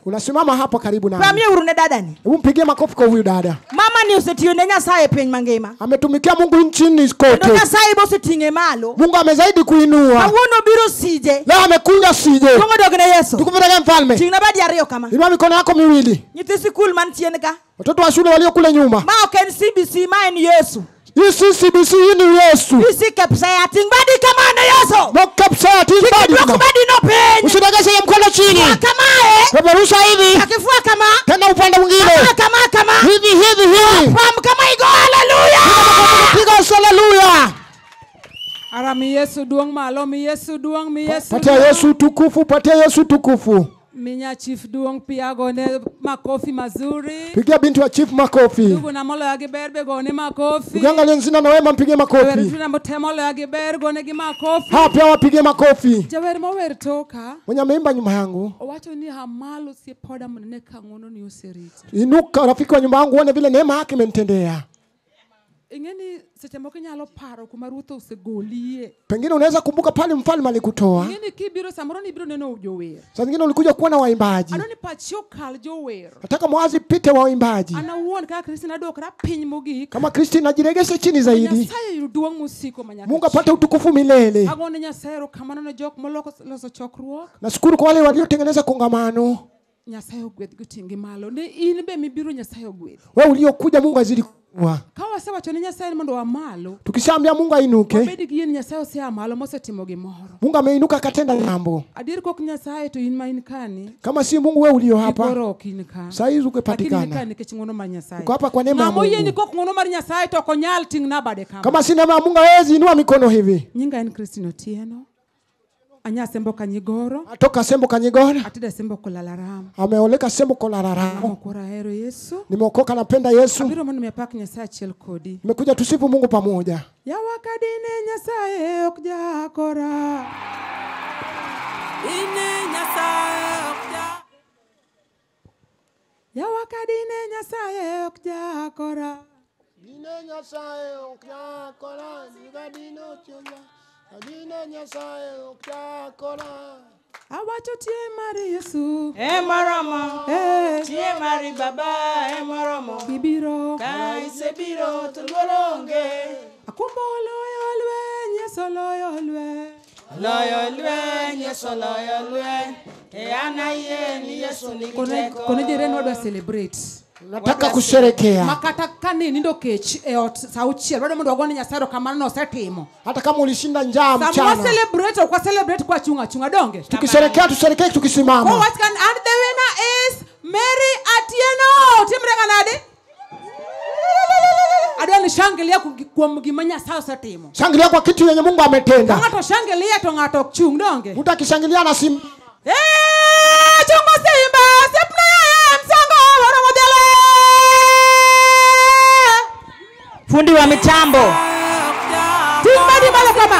Unasimama hapo karibu nami. Pamie urune dadani. Hebu mpigie makofi kwa huyu dada. Mama ni usetione Nyasaye piny mangima. Ametumikia Mungu nchini kote. Ndio Nyasaye bosetinge malo. Mungu amezaidi kuinua. Kawuono biro sije. Leo amekuja sije. Kongo dogne Yesu. Tukupeleke mfalme. Tingna badi ariyo kama. Inua mikono yako miwili. Nyithi sikul man chien ka. Watoto wa shule walio kule nyuma. Ma ok en CBC ma en Yesu. Hii CBC ni Yesu. Isi kapsaya tingbadi kama na Yesu. No kapsaya tingbadi. Badi no pen. Usidagase ya mkono chini. Kama peperusha hivi. Akifua kama. Tena upande mwingine. Kama. Hivi. Kama igo haleluya. Piga haleluya. Arami Yesu duong malo, mi Yesu duong, mi Yesu. Patia Yesu tukufu, patia Yesu tukufu. Minya chief duong pia gone makofi mazuri. Pigia binti wa chief makofi. Ndugu na molo yake berbe gone makofi. Ukiangalia nzina na wema mpige makofi. Wewe tuna mtemolo yake ber gone gi makofi. Hapa wapige makofi. Jawer mower toka. Mwenye ameimba nyuma yangu. Wacho ni hamalo si poda mnene kangono ni useriti. Inuka rafiki wa nyuma yangu uone vile neema yake imenitendea. Ingeni setemoko nyalo paro kuma Ruto usegolie. Pengine unaweza kumbuka pale mfalme alikutoa. Ingeni kibiro samoro ni biro neno ujower. Sasa nyingine ulikuja kuona waimbaji. Anoni pachio kal jower. Nataka mwazi pite wa waimbaji. Ana uone kama Kristina dokra piny mogik. Kama Kristina jiregeshe chini zaidi. Nyasaye duong musiko manyaka. Mungu apate utukufu milele. Agone Nyasaye kamano na jok moloko loso chokruok. Nashukuru kwa wale waliotengeneza kongamano. Nyasaye ogwedh gutingi malo. Ne in be mibiro Nyasaye ogwedh. Wewe uliokuja Mungu azidi kuwa. Kawa sawa chone Nyasaye mondo wa malo. Tukishaambia Mungu ainuke. Wabedi gi yien Nyasaye ose malo mosetimo gimoro. Mungu ameinuka akatenda jambo. Adir kok Nyasaye to in ma in kani. Kama si Mungu wewe ulio hapa. Igoro kin ka. Sasa hizo ukepatikana. Lakini kani kechingono ma Nyasaye. Uko hapa kwa neema ya Mungu. Mamo yeni kok ngono mar Nyasaye to konyal tingna bade kama. Kama si neema ya Mungu hawezi inua mikono hivi. Nyinga en Kristino Tieno. Anya sembo Kanyigoro. Atoka Sembo Kanyigoro. Atida sembo Kolalaram. Ameoleka Sembo Kolalaram. Mokora hero Yesu. Nimeokoka napenda Yesu. Abiro mondo mepak Nyasaye achiel kodi. Nimekuja tusifu Mungu pamoja. Ya wakadine Nyasaye okjakora. Ine Nyasaye okjakora. Ya wakadine Nyasaye okjakora. Dine Nyasaye okjakora. Nigadino chola. Adine Nyasaye okjakora. Awacho tie mari Yesu. Moromo. Tie mari baba moromo. Bibiro. Kai se biro tulworonge. Akumbolo yolwe Yesu loyolwe. Loyolwe Yesu loyolwe. Anaye ni Yesu ni kiteko. Kone jireni wadwa celebrate. Nataka kusherekea. Makata kanini ndo kech sauchiel wado mondo wagone Nyasaye kamano no setimo. Hata kama ulishinda njaa mchana. Samo celebrate kwa celebrate kwa chunga donge. Tukisherekea tusherekee tukisimama. Oh, what can and the winner is Mary Atieno. Timre kanade? Adoni shangilia kwa mgima Nyasaye setimo. Shangilia kwa kitu yenye Mungu ametenda. Ngato shangilia to ngato chung donge. Mtu akishangilia na sim. Chungo simba sepna msango wana modele. Fundi wa mitambo. Timbadi mala kama.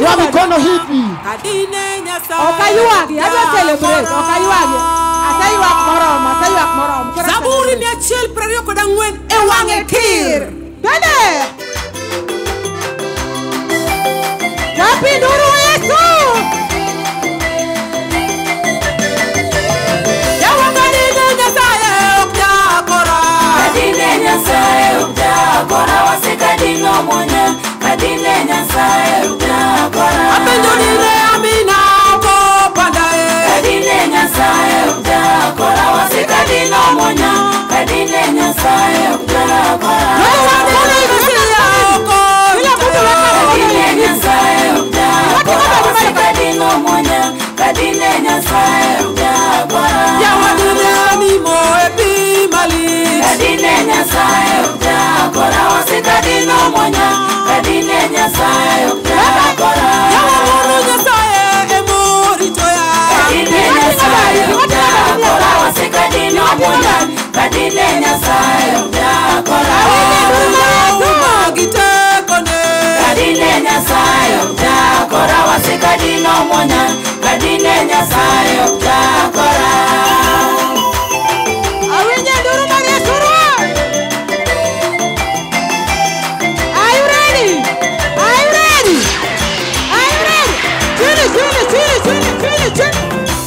Wa mikono hivi. Adine Nyasaye. Okayuagi, aja celebrate. Okayuagi. Asayuak morom. Zaburi 124 ewange kir. Dede. Wapi nuru Yesu. Kadino mwenye kadine Nyasaye utakora. Apendonire amina ko pandae. Kadine Nyasaye utakora. Wase kadino mwenye kadine Nyasaye utakora. Kadine Nyasaye utakora. Wase kadino mwenye kadine Nyasaye utakora. Ya wadune mimo epi mali. Kadine Nyasaye utakora. Wase kadino mwenye kadine Nyasaye utakora. Ya wadune Nyasaye emori toya. Kadine Nyasaye utakora. Wase kadino mwenye kadine Nyasaye utakora. Kadine Nyasaye utakora. Wase kadino mwenye kadine Nyasaye utakora.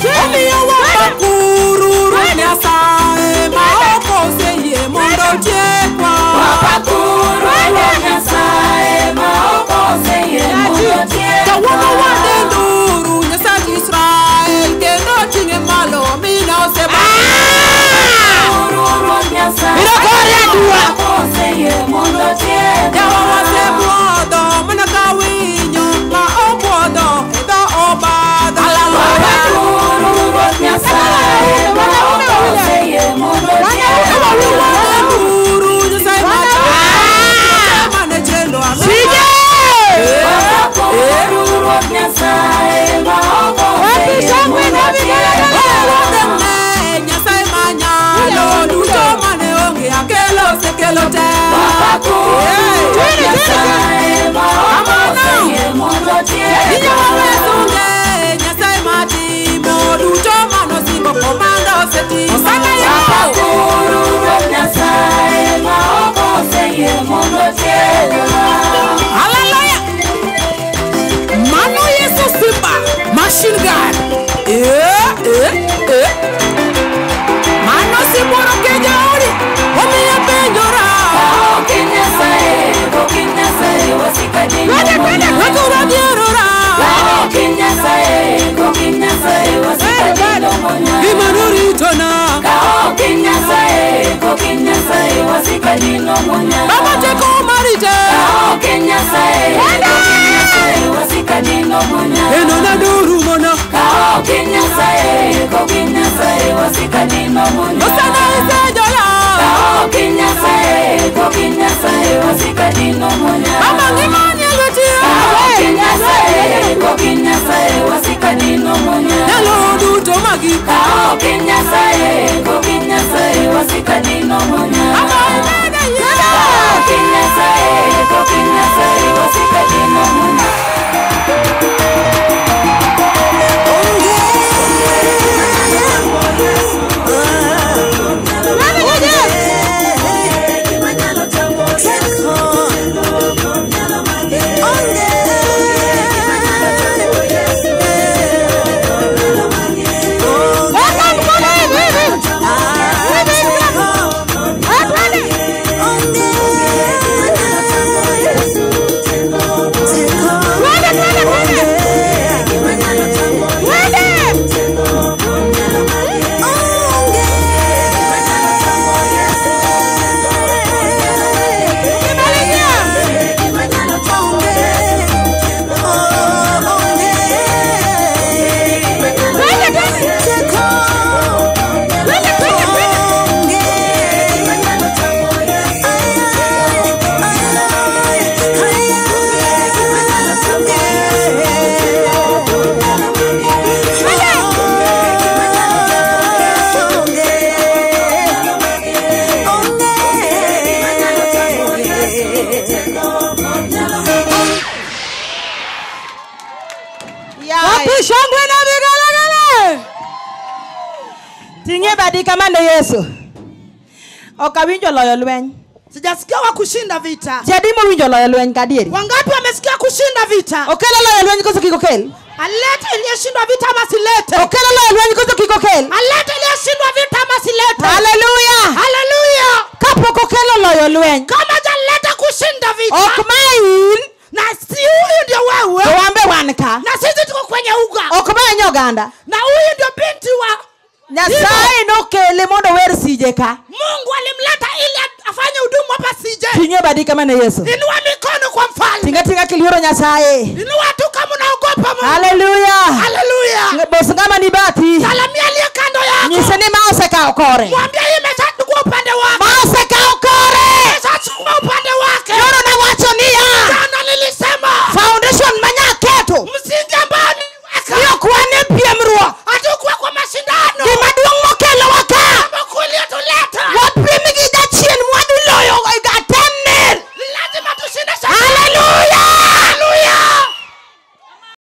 Tune. mondo tiek. Kawuono wadenduru Nyasaye Israel kendo ting'e malo mina oseba. Ruoth Nyasaye oseyie mondo tiek. Yawa wasebuodho mana ka winyo ma obuodho e dho obadho. Ruoth Nyasaye oseyie mondo tiek. Wadenduru Nyasaye mane chendo amina. Ruoth Nyasaye oseyie mondo tiek. Nyasaye manyalo duto mane onge akelo osekelo te. Ruoth Nyasaye oseyie mondo tiek. Nyasaye matimo duto manosingo komando osetimo. Ruoth Nyasaye oseyie mondo tiek. Hallelujah. Mano Yesu Simba machine gun. Mano Simoro Kejori omiya penjora. Kokin Nyasaye wasika dino monya. Wakura dierora. Kokin Nyasaye wasika dino monya. Imanuritona. Kokin Nyasaye wasika dino monya. Baba teko marite. Kokin Nyasaye wasika dino monya. Eno na duru mona. Kokin Nyasaye wasika dino monya. Osana isejola. Kokin Nyasaye wasika dino monya. Mama ngimani elotia. Kokin Nyasaye wasika dino monya. Nalo duto magi. Kokin Nyasaye wasika dino monya. Mama imene ye. Kokin Nyasaye wasika dino monya. Shangwe na vigalagala. Tingie badi kamande Yesu. Okawinjo loyo lweny. Sijasikia wa kushinda vita. Jadimo winjo loyo lweny kadieri. Wangapi wamesikia kushinda vita? Okelo loyo lweny koso kikokel. Alete iliyeshindwa vita ama silete. Okelo loyo lweny koso kikokel. Alete iliyeshindwa vita ama silete. Hallelujah. Hallelujah. Kapoko okelo loyo lweny. Kama jaleta kushinda vita. Okmain. Na si huyu ndio wewe. Tuambe wanka. Na sisi tuko kwenye uga. Okmanyo ganda. Na huyu ndio binti wa Nyasaye nokele mondo wer sije ka. Mungu alimleta ili afanye huduma hapa sije. Tingie badi kamande Yesu. Inua mikono kwa mfalme. Tinga kilioro Nyasaye. Inua tu kama unaogopa Mungu. Hallelujah. Hallelujah. Bosi kama ni bati. Salamia aliye kando yako. Nyiseni maose ka okore. Mwambie imeta